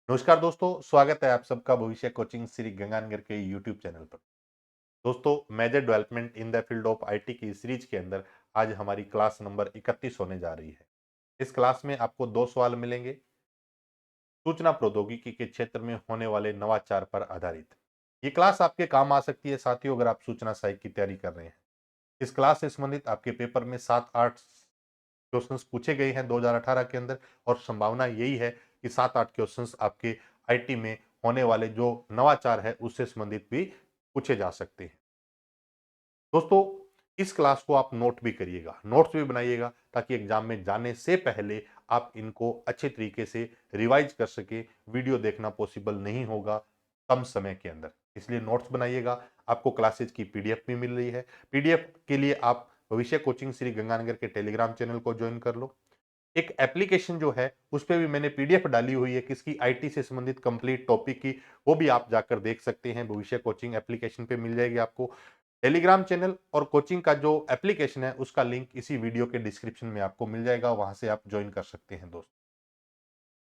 नमस्कार दोस्तों, स्वागत है आप सबका भविष्य कोचिंग श्री गंगानगर के यूट्यूब चैनल पर। दोस्तों, major development in the field of IT की सीरीज के अंदर आज हमारी क्लास नंबर 31 होने जा रही है। इस क्लास में आपको दो सवाल मिलेंगे सूचना प्रौद्योगिकी के क्षेत्र में होने वाले नवाचार पर आधारित। ये क्लास आपके काम आ सकती है साथियों, अगर आप सूचना सहायक की तैयारी कर रहे हैं। इस क्लास से संबंधित आपके पेपर में 7-8 क्वेश्चंस पूछे गए हैं 2018 के अंदर, और संभावना यही है कि 7-8 क्वेश्चंस आपके आईटी में होने वाले जो नवाचार है उससे संबंधित भी पूछे जा सकते हैं। दोस्तों, इस क्लास को आप नोट भी करिएगा, नोट्स भी बनाइएगा, ताकि एग्जाम में जाने से पहले आप इनको अच्छे तरीके से रिवाइज कर सके। वीडियो देखना पॉसिबल नहीं होगा कम समय के अंदर, इसलिए नोट्स बनाइएगा। आपको क्लासेज की पीडीएफ भी मिल रही है। पीडीएफ के लिए आप भविष्य कोचिंग श्री गंगानगर के टेलीग्राम चैनल को ज्वाइन कर लो। एक एप्लीकेशन जो है उस पे भी मैंने पीडीएफ डाली हुई है किसकी, आईटी से संबंधित कंप्लीट टॉपिक की, वो भी आप जाकर देख सकते हैं। भविष्य कोचिंग एप्लीकेशन पे मिल जाएगी आपको। टेलीग्राम चैनल और कोचिंग का जो एप्लीकेशन है उसका लिंक इसी वीडियो के डिस्क्रिप्शन में आपको मिल जाएगा, वहां से आप ज्वाइन कर सकते हैं। दोस्त,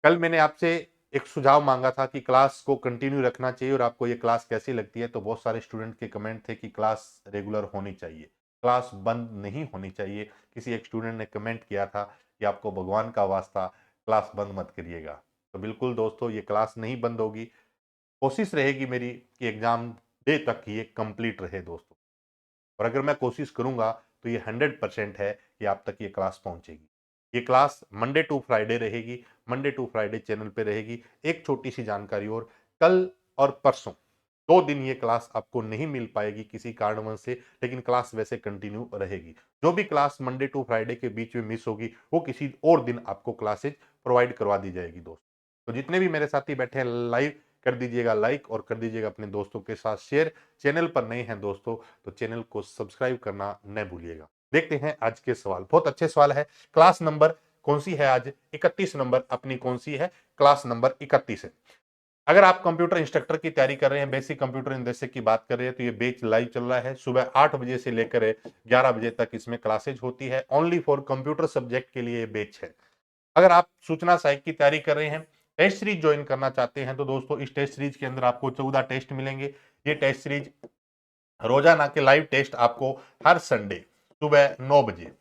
कल मैंने आपसे एक सुझाव मांगा था कि क्लास को कंटिन्यू रखना चाहिए और आपको ये क्लास कैसी लगती है, तो बहुत सारे स्टूडेंट के कमेंट थे कि क्लास रेगुलर होनी चाहिए, क्लास बंद नहीं होनी चाहिए। किसी एक स्टूडेंट ने कमेंट किया था कि आपको भगवान का वास्ता क्लास बंद मत करिएगा। तो बिल्कुल दोस्तों, ये क्लास नहीं बंद होगी। कोशिश रहेगी मेरी कि एग्जाम डे तक ये कंप्लीट रहे दोस्तों, और अगर मैं कोशिश करूंगा तो ये 100% है कि आप तक ये क्लास पहुंचेगी। ये क्लास मंडे टू फ्राइडे रहेगी, मंडे टू फ्राइडे चैनल पे रहेगी। एक छोटी सी जानकारी और, कल और परसों 2 दिन ये क्लास आपको नहीं मिल पाएगी किसी कारणवश से, लेकिन क्लास वैसे कंटिन्यू रहेगी। जो भी क्लास मंडे टू फ्राइडे के बीच में मिस होगी वो किसी और दिन आपको क्लासेज प्रोवाइड करवा दी जाएगी दोस्त। तो जितने भी मेरे साथी बैठे हैं, लाइव कर दीजिएगा लाइक और कर दीजिएगा अपने दोस्तों के साथ शेयर। चैनल पर नए हैं दोस्तों तो चैनल को सब्सक्राइब करना न भूलिएगा। देखते हैं आज के सवाल, बहुत अच्छे सवाल है। क्लास नंबर कौन सी है आज? 31 नंबर अपनी कौन सी है? क्लास नंबर 31 है। अगर आप कंप्यूटर इंस्ट्रक्टर की तैयारी कर रहे हैं, बेसिक कंप्यूटर निर्देशक की बात कर रहे हैं, तो ये बैच लाइव चल रहा है। सुबह 8 बजे से लेकर 11 बजे तक इसमें क्लासेज होती है। ओनली फॉर कंप्यूटर सब्जेक्ट के लिए ये बैच है। अगर आप सूचना सहायक की तैयारी कर रहे हैं, टेस्ट सीरीज ज्वाइन करना चाहते हैं, तो दोस्तों इस टेस्ट सीरीज के अंदर आपको 14 टेस्ट मिलेंगे। ये टेस्ट सीरीज रोजाना के लाइव टेस्ट आपको हर संडे सुबह 9 बजे,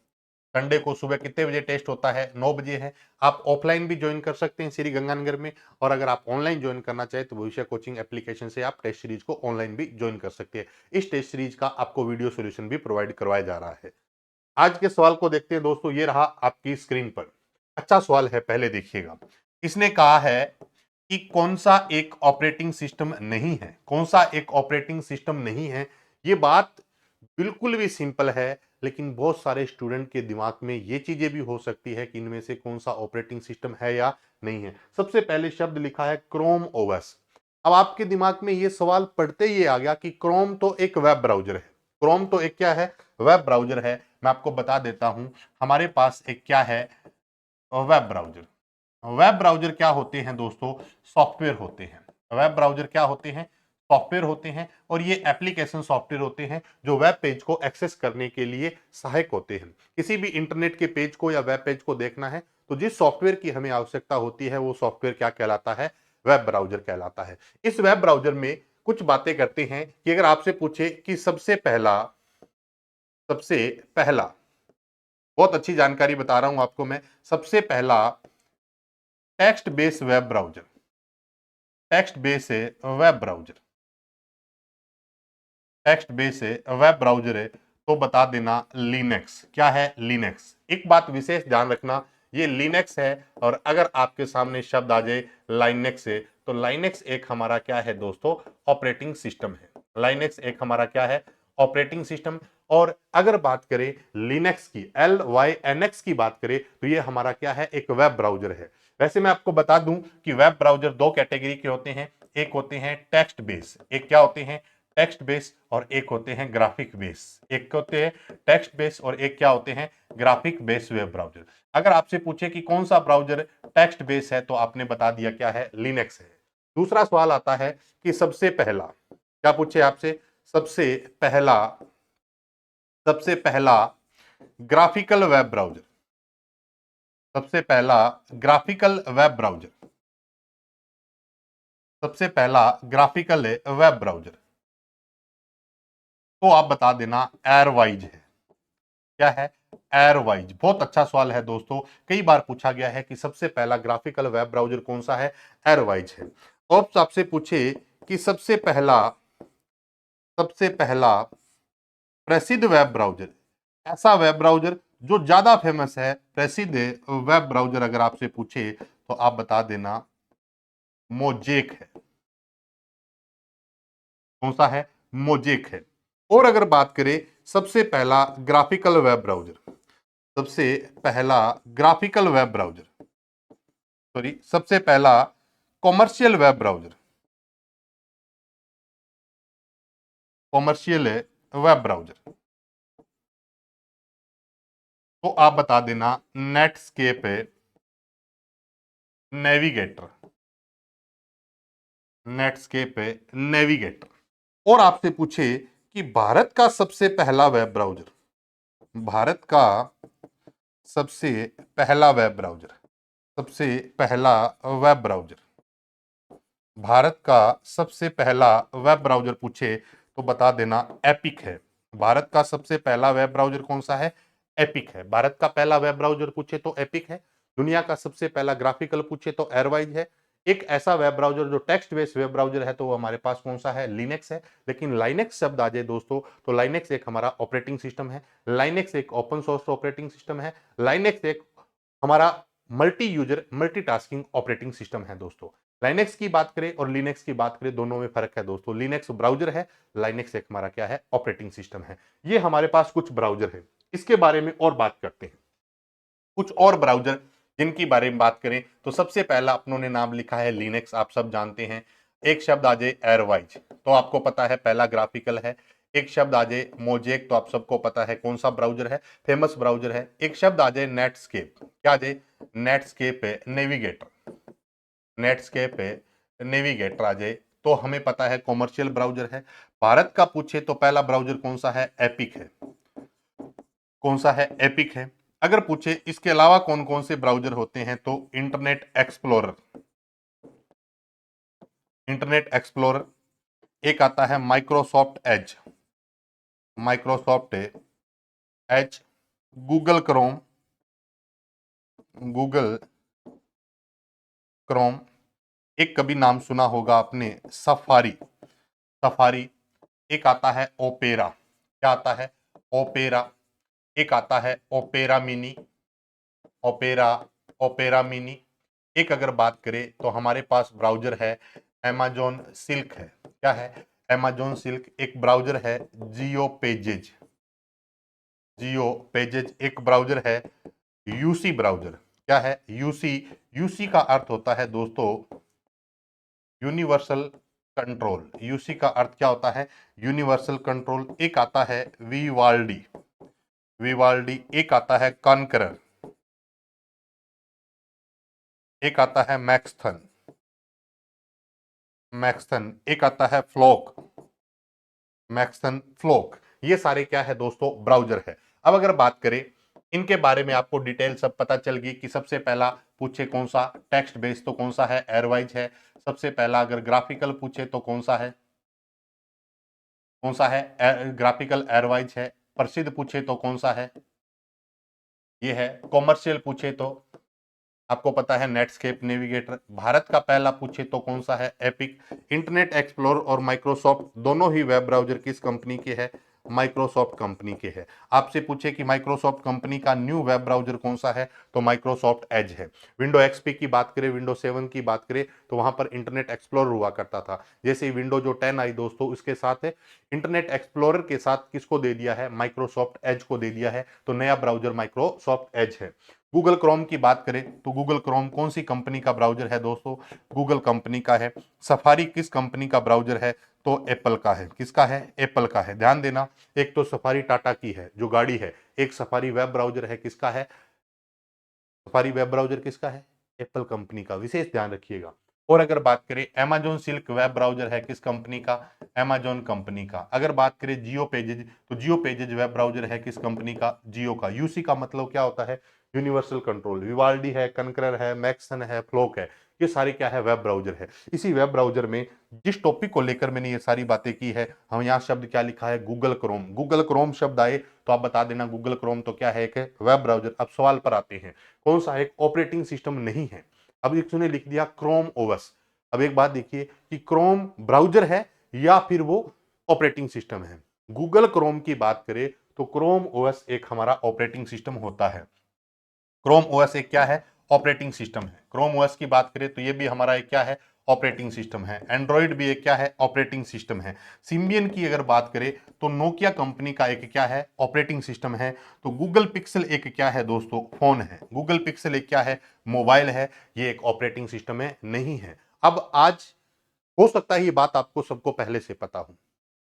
संडे को सुबह कितने बजे टेस्ट होता है? 9 बजे है। आप ऑफलाइन भी ज्वाइन कर सकते हैं श्री गंगानगर में, और अगर आप ऑनलाइन ज्वाइन करना चाहे तो भविष्य कोचिंग एप्लीकेशन से आप टेस्ट सीरीज को ऑनलाइन भी ज्वाइन कर सकते हैं। इस टेस्ट सीरीज का आपको वीडियो सोल्यूशन भी प्रोवाइड करवाया जा रहा है। आज के सवाल को देखते हैं दोस्तों, ये रहा आपकी स्क्रीन पर। अच्छा सवाल है, पहले देखिएगा। इसने कहा है कि कौन सा एक ऑपरेटिंग सिस्टम नहीं है, कौन सा एक ऑपरेटिंग सिस्टम नहीं है। ये बात बिल्कुल भी सिंपल है, लेकिन बहुत सारे स्टूडेंट के दिमाग में ये चीजें भी हो सकती है कि इनमें से कौन सा ऑपरेटिंग सिस्टम है या नहीं है। सबसे पहले शब्द लिखा है क्रोम ओएस। अब आपके दिमाग में ये सवाल पढ़ते ही आ गया कि क्रोम तो एक वेब ब्राउजर है। क्रोम तो एक क्या है? वेब ब्राउजर है। मैं आपको बता देता हूं, हमारे पास एक क्या है? Web browser. वेब ब्राउजर क्या होते हैं दोस्तों? सॉफ्टवेयर होते हैं। वेब ब्राउजर क्या होते हैं? सॉफ्टवेयर होते हैं, और ये एप्लीकेशन सॉफ्टवेयर होते हैं जो वेब पेज को एक्सेस करने के लिए सहायक होते हैं। किसी भी इंटरनेट के पेज को या वेब पेज को देखना है तो जिस सॉफ्टवेयर की हमें आवश्यकता होती है वो सॉफ्टवेयर क्या कहलाता है? वेब ब्राउजर कहलाता है। इस वेब ब्राउजर में कुछ बातें करते हैं कि अगर आपसे पूछे कि सबसे पहला बहुत अच्छी जानकारी बता रहा हूं आपको मैं, सबसे पहला text base web browser, text base web browser, text base web browser है तो बता देना लिनक्स। क्या है? लिनक्स। एक बात विशेष ध्यान रखना, ये लिनक्स है, और अगर आपके सामने शब्द आ जाए लाइनेक्स से, तो लाइनेक्स एक हमारा क्या है दोस्तों? ऑपरेटिंग सिस्टम है। लाइनेक्स एक हमारा क्या है? Operating system. और अगर बात करें लिनक्स की, LYNX की बात करें, तो ये हमारा क्या है? एक वेब ब्राउजर है। वैसे मैं आपको बता दूं कि वेब ब्राउजर दो कैटेगरी के होते हैं। एक होते हैं टेक्स्ट बेस, एक क्या होते हैं? टेक्स्ट बेस, और एक होते हैं ग्राफिक बेस। एक होते हैं टेक्स्ट बेस और एक क्या होते हैं? Graphic base web browser. अगर आपसे पूछे कि कौन सा ब्राउजर टेक्स्ट बेस है, तो आपने बता दिया क्या है? लिनक्स है। दूसरा सवाल आता है कि सबसे पहला, क्या पूछे आपसे? सबसे पहला, सबसे पहला ग्राफिकल वेब ब्राउजर, सबसे पहला ग्राफिकल वेब ब्राउजर, सबसे पहला ग्राफिकल वेब ब्राउजर? तो आप बता देना एयरवाइज है। क्या है? एयरवाइज। बहुत अच्छा सवाल है दोस्तों, कई बार पूछा गया है कि सबसे पहला ग्राफिकल वेब ब्राउजर कौन सा है? एयरवाइज है। और आपसे पूछे कि सबसे पहला प्रसिद्ध वेब ब्राउजर, ऐसा वेब ब्राउजर जो ज्यादा फेमस है, प्रसिद्ध वेब ब्राउजर अगर आपसे पूछे तो आप बता देना मोजेक है। कौन सा है? मोजेक है। और अगर बात करें सबसे पहला ग्राफिकल वेब ब्राउजर, सबसे पहला ग्राफिकल वेब ब्राउजर, सॉरी, सबसे पहला commercial web browser, commercial web browser, तो आप बता देना नेटस्केप नेविगेटर, नेटस्केप नेविगेटर। और आपसे पूछे कि भारत का सबसे पहला वेब ब्राउजर, भारत का सबसे पहला वेब ब्राउजर, सबसे पहला वेब ब्राउजर, भारत का सबसे पहला वेब ब्राउजर पूछे तो बता देना एपिक है। भारत का सबसे पहला वेब ब्राउजर कौन सा है? एपिक है। भारत का पहला वेब ब्राउजर पूछे तो एपिक है। दुनिया का सबसे पहला ग्राफिकल पूछे तो एयरवाइज है। एक ऐसा वेब ब्राउजर जो टेक्स्ट बेस्ड वेब ब्राउजर है तो वो हमारे पास कौन सा है? लिनक्स है। लेकिन लाइनेक्स शब्द आ जाए दोस्तों तो लाइनेक्स एक हमारा ऑपरेटिंग सिस्टम है, लाइनेक्स एक ओपन सोर्स ऑपरेटिंग सिस्टम है, लाइनेक्स एक हमारा multi user multitasking operating system है दोस्तों। लाइनेक्स की बात करें और लिनक्स की बात करें, दोनों में फर्क है दोस्तों। लिनक्स ब्राउजर है, लाइनेक्स एक हमारा क्या है? ऑपरेटिंग सिस्टम है। ये हमारे पास कुछ ब्राउजर है, इसके बारे में और बात करते हैं। कुछ और ब्राउजर जिनकी बारे में बात करें तो सबसे पहला अपनों ने नाम लिखा है लिनक्स, आप सब जानते हैं। एक शब्द आ जाए एयरवाइज, तो आपको पता है पहला ग्राफिकल है। एक शब्द आ जाए मोजेक, तो आप सबको पता है कौन सा ब्राउजर है? फेमस ब्राउजर है। एक शब्द आ जाए नेटस्केप, क्या आ जाए? नेटस्केप नेविगेटर, नेटस्केप नेविगेटर आ जाए तो हमें पता है कॉमर्शियल ब्राउजर है। भारत का पूछे तो पहला ब्राउजर कौन सा है? एपिक है। कौन सा है? एपिक है। अगर पूछे इसके अलावा कौन कौन से ब्राउजर होते हैं तो इंटरनेट एक्सप्लोरर, इंटरनेट एक्सप्लोरर। एक आता है Microsoft Edge, Microsoft Edge. Google Chrome, Google Chrome. एक कभी नाम सुना होगा आपने सफारी, सफारी। एक आता है ओपेरा, क्या आता है? ओपेरा। एक आता है opera mini, opera, opera mini. एक अगर बात करें तो हमारे पास ब्राउजर है amazon सिल्क है। क्या है? amazon silk. एक ब्राउजर है जियो पेजेज, जियो पेजेज एक ब्राउजर है। यूसी ब्राउजर, क्या है? यूसी। यूसी का अर्थ होता है दोस्तों यूनिवर्सल कंट्रोल। यूसी का अर्थ क्या होता है? Universal control. एक आता है विवाल्डी, विवाल्डी। एक आता है कॉन्करर, एक आता है मैक्सथन, मैक्सथन। एक आता है फ्लोक, मैक्सन फ्लोक। ये सारे क्या है दोस्तों? ब्राउजर है। अब अगर बात करें इनके बारे में, आपको डिटेल सब पता चल गई कि सबसे पहला पूछे कौन सा टेक्स्ट बेस्ड तो कौन सा है? एयरवाइज है। सबसे पहला अगर ग्राफिकल पूछे तो कौन सा है? कौन सा है? ग्राफिकल एयरवाइज है। प्रसिद्ध पूछे तो कौन सा है? ये है। कॉमर्शियल पूछे तो आपको पता है नेटस्केप नेविगेटर। भारत का पहला पूछे तो कौन सा है? एपिक। इंटरनेट एक्सप्लोरर और माइक्रोसॉफ्ट दोनों ही वेब ब्राउजर किस कंपनी के है? माइक्रोसॉफ्ट कंपनी के है। आपसे पूछे कि माइक्रोसॉफ्ट कंपनी का न्यू वेब ब्राउजर कौन सा है तो माइक्रोसॉफ्ट एज है। विंडो एक्सपी की बात करें, विंडो 7 की बात करें तो वहां पर इंटरनेट एक्सप्लोरर हुआ करता था। जैसे ही विंडो जो 10 आई दोस्तों, उसके साथ इंटरनेट एक्सप्लोरर के साथ किसको दे दिया है? माइक्रोसॉफ्ट एज को दे दिया है। तो नया ब्राउजर माइक्रोसॉफ्ट एज है। गूगल क्रोम की बात करें तो गूगल क्रोम कौन सी कंपनी का ब्राउजर है दोस्तों? गूगल कंपनी का है। सफारी किस कंपनी का ब्राउजर है तो एप्पल का है। किसका है? एप्पल का है। ध्यान देना, एक तो सफारी टाटा की है जो गाड़ी है, एक सफारी वेब ब्राउजर है, किसका है? सफारी वेब ब्राउजर किसका है? एप्पल कंपनी का, विशेष ध्यान रखिएगा। और अगर बात करें amazon सिल्क वेब ब्राउजर है किस कंपनी का? amazon कंपनी का। अगर बात करें जियो पेजेज तो जियो पेजेज वेब ब्राउजर है किस कंपनी का? जियो का। यूसी का मतलब क्या होता है? Universal control. विवाल्डी है, कनकरर है, मैक्सन है, फ्लोक है। ये सारे क्या है, वेब ब्राउजर है। इसी वेब ब्राउजर में जिस टॉपिक को लेकर मैंने ये सारी बातें की है, हम यहाँ शब्द क्या लिखा है, गूगल क्रोम। गूगल क्रोम शब्द आए तो आप बता देना गूगल क्रोम तो क्या है, एक वेब ब्राउजर। अब सवाल पर आते हैं, कौन सा एक ऑपरेटिंग सिस्टम नहीं है। अब एक सुने लिख दिया क्रोम ओएस। अब एक बात देखिए कि क्रोम ब्राउजर है या फिर वो ऑपरेटिंग सिस्टम है। गूगल क्रोम की बात करें तो क्रोम ओएस एक हमारा ऑपरेटिंग सिस्टम होता है। क्रोम ओएस एक क्या है, ऑपरेटिंग सिस्टम है। क्रोम ओएस की बात करें तो ये भी हमारा एक क्या है, ऑपरेटिंग सिस्टम है। एंड्रॉइड भी एक क्या है, ऑपरेटिंग सिस्टम है। सिम्बियन की अगर बात करें तो नोकिया कंपनी का एक क्या है, ऑपरेटिंग सिस्टम है। तो गूगल पिक्सल एक क्या है दोस्तों, फोन है। गूगल पिक्सल एक क्या है, मोबाइल है। ये एक ऑपरेटिंग सिस्टम है, नहीं है। अब आज हो सकता है ये बात आपको सबको पहले से पता हो,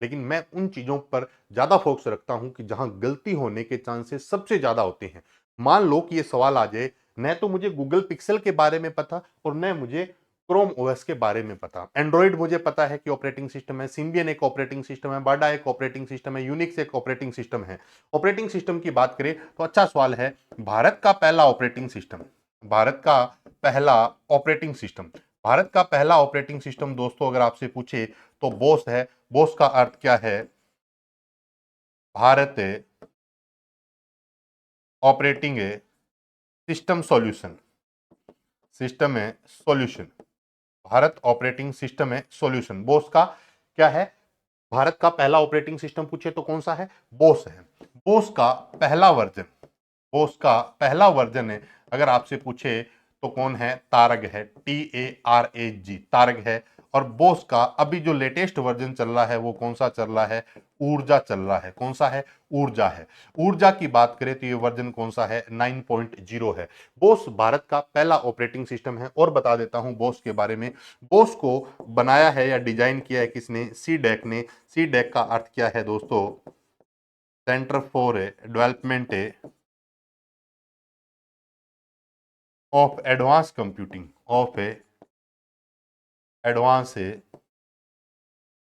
लेकिन मैं उन चीजों पर ज्यादा फोकस रखता हूं कि जहां गलती होने के चांसेस सबसे ज्यादा होते हैं। मान लो कि ये सवाल आ जाए, न तो मुझे गूगल पिक्सल के बारे में पता और न मुझे क्रोम ओएस के बारे में पता। एंड्रॉइड मुझे पता है कि ऑपरेटिंग सिस्टम है, सिम्बियन एक ऑपरेटिंग सिस्टम है, बाडा एक ऑपरेटिंग सिस्टम है, यूनिक्स एक ऑपरेटिंग सिस्टम है। ऑपरेटिंग सिस्टम की बात करें तो अच्छा सवाल है, भारत का पहला ऑपरेटिंग सिस्टम, भारत का पहला ऑपरेटिंग सिस्टम, भारत का पहला ऑपरेटिंग सिस्टम दोस्तों अगर आपसे पूछे तो बोस है। बोस का अर्थ क्या है, Bharat operating system solution, system है सॉल्यूशन। भारत ऑपरेटिंग सिस्टम है सॉल्यूशन, बोस का क्या है। भारत का पहला ऑपरेटिंग सिस्टम पूछे तो कौन सा है, बोस है। बोस का पहला वर्जन, बोस का पहला वर्जन है अगर आपसे पूछे तो कौन है, तारग है। TARAG, तारग है। और बोस का अभी जो लेटेस्ट वर्जन चल रहा है वो कौन सा चल रहा है, ऊर्जा चल रहा है। कौन सा है, ऊर्जा है। ऊर्जा की बात करें तो ये वर्जन कौन सा है, 9.0 है। बोस भारत का पहला ऑपरेटिंग सिस्टम है। और बता देता हूं बोस के बारे में, बोस को बनाया है या डिजाइन किया है किसने, सीडेक ने। सीडेक का अर्थ क्या है दोस्तों, centre for development of advance computing, of advance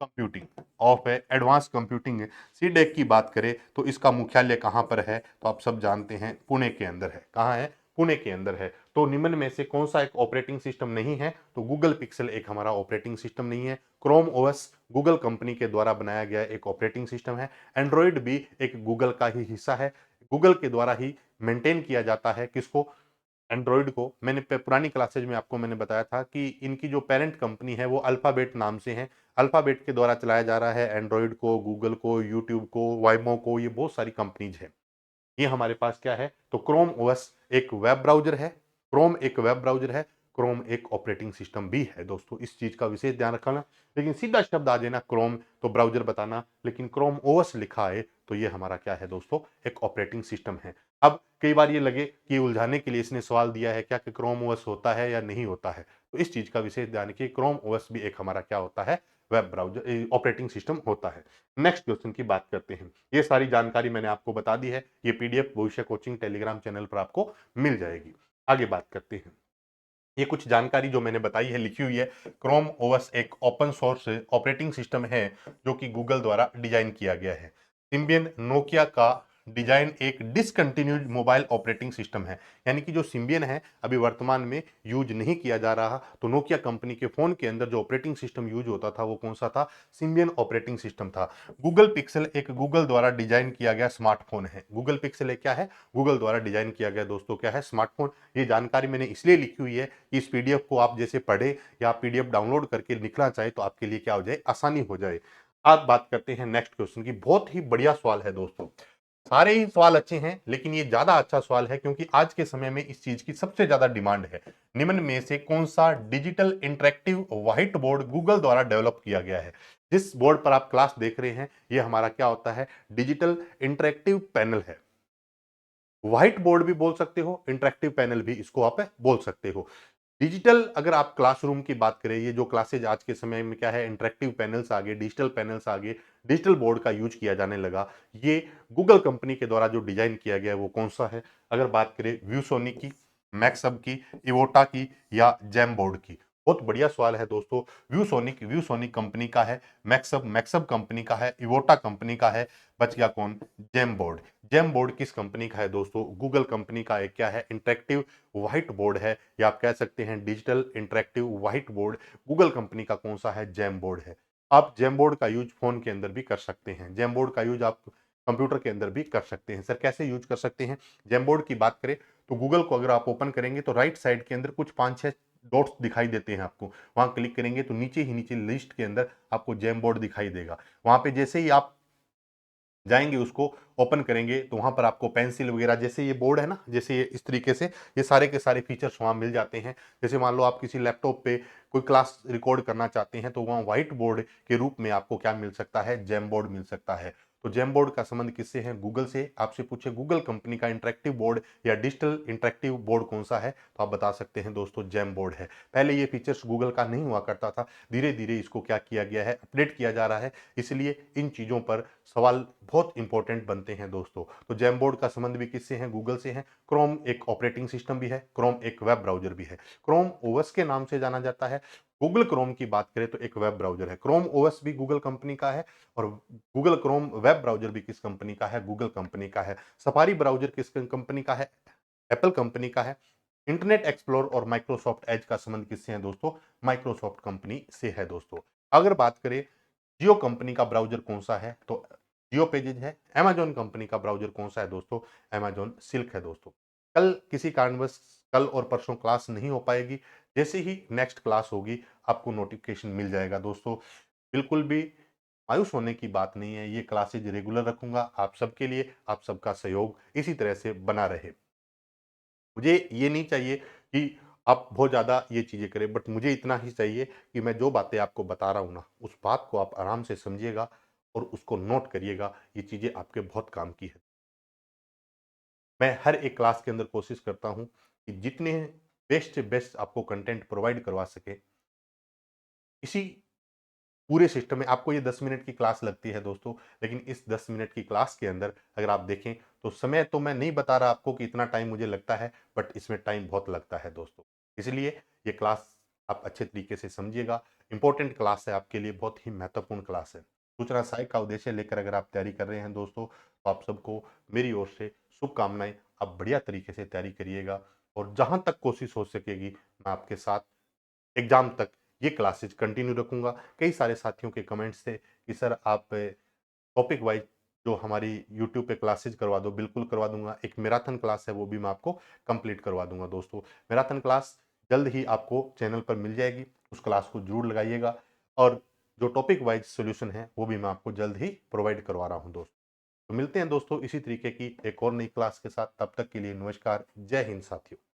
computing, of advance computing. CDAC की बात करें तो इसका मुख्यालय कहां पर है, तो आप सब जानते हैं पुणे के अंदर है। कहां है, पुणे के अंदर है। तो निम्न में से कौन सा एक ऑपरेटिंग सिस्टम नहीं है, तो गूगल पिक्सल एक हमारा ऑपरेटिंग सिस्टम नहीं है। क्रोम ओएस गूगल कंपनी के द्वारा बनाया गया एक ऑपरेटिंग सिस्टम है। एंड्रॉइड भी एक गूगल का ही हिस्सा है। गूगल के द्वारा ही मेंटेन किया जाता है किसको, एंड्रॉइड को। मैंने पुरानी क्लासेज में आपको मैंने बताया था कि इनकी जो पेरेंट कंपनी है वो अल्फाबेट नाम से है। अल्फाबेट के द्वारा चलाया जा रहा है एंड्रॉइड को, गूगल को, यूट्यूब को, वाइमो को, ये बहुत सारी कंपनीज है। ये हमारे पास क्या है, तो क्रोम ओएस एक वेब ब्राउजर है। क्रोम एक वेब ब्राउजर है, क्रोम एक ऑपरेटिंग सिस्टम भी है दोस्तों, इस चीज का विशेष ध्यान रखना। लेकिन सीधा शब्द आ जाए ना क्रोम तो ब्राउजर बताना, लेकिन क्रोम ओएस लिखा है तो ये हमारा क्या है दोस्तों, एक ऑपरेटिंग सिस्टम है। अब कई बार ये लगे कि उलझाने के लिए इसने सवाल दिया है क्या कि क्रोम ओएस होता है या नहीं होता है, तो इस चीज का विशेष ध्यान रखिए। क्रोम ओएस भी एक हमारा क्या होता है, वेब ब्राउजर ऑपरेटिंग सिस्टम होता है। नेक्स्ट क्वेश्चन की बात करते हैं। ये सारी जानकारी मैंने आपको बता दी है, ये पीडीएफ भविष्य कोचिंग टेलीग्राम चैनल पर आपको मिल जाएगी। आगे बात करते हैं, ये कुछ जानकारी जो मैंने बताई है लिखी हुई है। क्रोम ओएस एक ओपन सोर्स ऑपरेटिंग सिस्टम है जो कि गूगल द्वारा डिजाइन किया गया है। सिम्बियन नोकिया का डिजाइन एक डिसकंटिन्यूड मोबाइल ऑपरेटिंग सिस्टम है, यानी कि जो सिम्बियन है अभी वर्तमान में यूज नहीं किया जा रहा। तो नोकिया कंपनी के फोन के अंदर जो ऑपरेटिंग सिस्टम यूज होता था वो कौन सा था, सिम्बियन ऑपरेटिंग सिस्टम था। गूगल पिक्सल एक गूगल द्वारा डिजाइन किया गया स्मार्टफोन है। गूगल पिक्सल एक क्या है, गूगल द्वारा डिजाइन किया गया दोस्तों क्या है, स्मार्टफोन। ये जानकारी मैंने इसलिए लिखी हुई है कि इस पीडीएफ को आप जैसे पढ़े या पीडीएफ डाउनलोड करके निकलना चाहे तो आपके लिए क्या हो जाए, आसानी हो जाए। आज बात करते हैं नेक्स्ट क्वेश्चन की। बहुत ही बढ़िया सवाल है दोस्तों, सारे ही सवाल अच्छे हैं लेकिन ये ज्यादा अच्छा सवाल है क्योंकि आज के समय में इस चीज की सबसे ज्यादा डिमांड है। निम्न में से कौन सा digital interactive white board Google द्वारा डेवलप किया गया है। जिस बोर्ड पर आप क्लास देख रहे हैं ये हमारा क्या होता है, डिजिटल इंटरेक्टिव पैनल है। व्हाइट बोर्ड भी बोल सकते हो, इंटरेक्टिव पैनल भी इसको आप बोल सकते हो। डिजिटल अगर आप क्लासरूम की बात करें, ये जो क्लासेज आज के समय में क्या है, इंटरेक्टिव पैनल्स आ गए, डिजिटल पैनल्स आ गए, डिजिटल बोर्ड का यूज किया जाने लगा। ये गूगल कंपनी के द्वारा जो डिजाइन किया गया है वो कौन सा है, अगर बात करें व्यूसोनिक की, मैक्सअप की, इवोटा की या जैम बोर्ड की, बहुत बढ़िया सवाल है दोस्तों। व्यू सोनिक कंपनी का है। मैक्सअप कंपनी का है। इवोटा कंपनी का है। बच गया कौन? जेम बोर्ड किस कंपनी का है दोस्तों? गूगल कंपनी का है। क्या है? इंटरेक्टिव व्हाइट बोर्ड है, या आप कह सकते हैं digital interactive white board. Google company का कौन सा है? जेम बोर्ड है। आप जेम बोर्ड का यूज फोन के अंदर भी कर सकते हैं। जेम बोर्ड का यूज आप कंप्यूटर के अंदर भी कर सकते हैं। सर कैसे यूज कर सकते हैं? जेम बोर्ड की बात करें तो गूगल को अगर आप ओपन करेंगे तो राइट साइड के अंदर कुछ 5-6 डॉट्स दिखाई देते हैं आपको। वहां क्लिक करेंगे तो नीचे ही नीचे लिस्ट के अंदर आपको जेम बोर्ड दिखाई देगा। वहां पे जैसे ही आप जाएंगे, उसको ओपन करेंगे, तो वहां पर आपको पेंसिल वगैरह, जैसे ये बोर्ड है ना, जैसे ये इस तरीके से ये सारे के सारे फीचर्स वहां मिल जाते हैं। जैसे मान लो आप किसी लैपटॉप पे कोई क्लास रिकॉर्ड करना चाहते हैं तो वहां व्हाइट बोर्ड के रूप में आपको क्या मिल सकता है? जेम बोर्ड मिल सकता है। तो जेम बोर्ड का संबंध किससे है? गूगल से। आपसे पूछे गूगल कंपनी का इंटरेक्टिव बोर्ड या डिजिटल इंटरेक्टिव बोर्ड कौन सा है, तो आप बता सकते हैं दोस्तों जेम बोर्ड है। पहले ये फीचर्स गूगल का नहीं हुआ करता था, धीरे धीरे इसको क्या किया गया है? अपडेट किया जा रहा है। इसलिए इन चीजों पर सवाल बहुत इंपॉर्टेंट बनते हैं दोस्तों। तो जेम बोर्ड का संबंध भी किससे है? गूगल से है। क्रोम एक ऑपरेटिंग सिस्टम भी है, क्रोम एक वेब ब्राउजर भी है। क्रोम ओएस के नाम से जाना जाता है। गूगल क्रोम की बात करें तो एक वेब ब्राउजर है। क्रोम ओएस भी गूगल कंपनी का है, और गूगल क्रोम वेब ब्राउजर भी किस कंपनी का है? गूगल कंपनी का है। सफारी ब्राउजर किस कंपनी का है? एप्पल कंपनी का है। इंटरनेट एक्सप्लोर और माइक्रोसॉफ्ट एज का संबंध किससे है दोस्तों? माइक्रोसॉफ्ट कंपनी से है दोस्तों। अगर बात करें जियो कंपनी का ब्राउजर कौन सा है, तो जियो पेजेज है। अमेजोन कंपनी का ब्राउजर कौन सा है दोस्तों? अमेजोन सिल्क है दोस्तों। कल किसी कारणवश कल और परसों क्लास नहीं हो पाएगी। जैसे ही नेक्स्ट क्लास होगी आपको नोटिफिकेशन मिल जाएगा दोस्तों। बिल्कुल भी मायूस होने की बात नहीं है, ये क्लासेज रेगुलर रखूंगा आप सबके लिए। आप सबका सहयोग इसी तरह से बना रहे। मुझे ये नहीं चाहिए कि आप बहुत ज़्यादा ये चीज़ें करें, बट मुझे इतना ही चाहिए कि मैं जो बातें आपको बता रहा हूँ ना, उस बात को आप आराम से समझिएगा और उसको नोट करिएगा। ये चीज़ें आपके बहुत काम की है। मैं हर एक क्लास के अंदर कोशिश करता हूँ कि जितने बेस्ट से बेस्ट आपको कंटेंट प्रोवाइड करवा सके। इसी पूरे सिस्टम में आपको ये 10 मिनट की क्लास लगती है दोस्तों, लेकिन इस 10 मिनट की क्लास के अंदर अगर आप देखें तो समय तो मैं नहीं बता रहा आपको कि इतना टाइम मुझे लगता है, बट इसमें टाइम बहुत लगता है दोस्तों। इसलिए ये क्लास आप अच्छे तरीके से समझिएगा। इंपॉर्टेंट क्लास है आपके लिए, बहुत ही महत्वपूर्ण क्लास है। सूचना सहायक का उद्देश्य लेकर अगर आप तैयारी कर रहे हैं दोस्तों, तो आप सबको मेरी ओर से शुभकामनाएं। आप बढ़िया तरीके से तैयारी करिएगा, और जहां तक कोशिश हो सकेगी मैं आपके साथ एग्जाम तक ये क्लासेज कंटिन्यू रखूंगा। कई सारे साथियों के कमेंट्स थे कि सर आप टॉपिक वाइज जो हमारी यूट्यूब पे क्लासेज करवा दो। बिल्कुल करवा दूंगा। एक मैराथन क्लास है, वो भी मैं आपको कंप्लीट करवा दूंगा दोस्तों। मैराथन क्लास जल्द ही आपको चैनल पर मिल जाएगी, उस क्लास को जरूर लगाइएगा। और जो टॉपिक वाइज सोल्यूशन है वो भी मैं आपको जल्द ही प्रोवाइड करवा रहा हूँ दोस्तों। तो मिलते हैं दोस्तों इसी तरीके की एक और नई क्लास के साथ। तब तक के लिए नमस्कार। जय हिंद साथियों।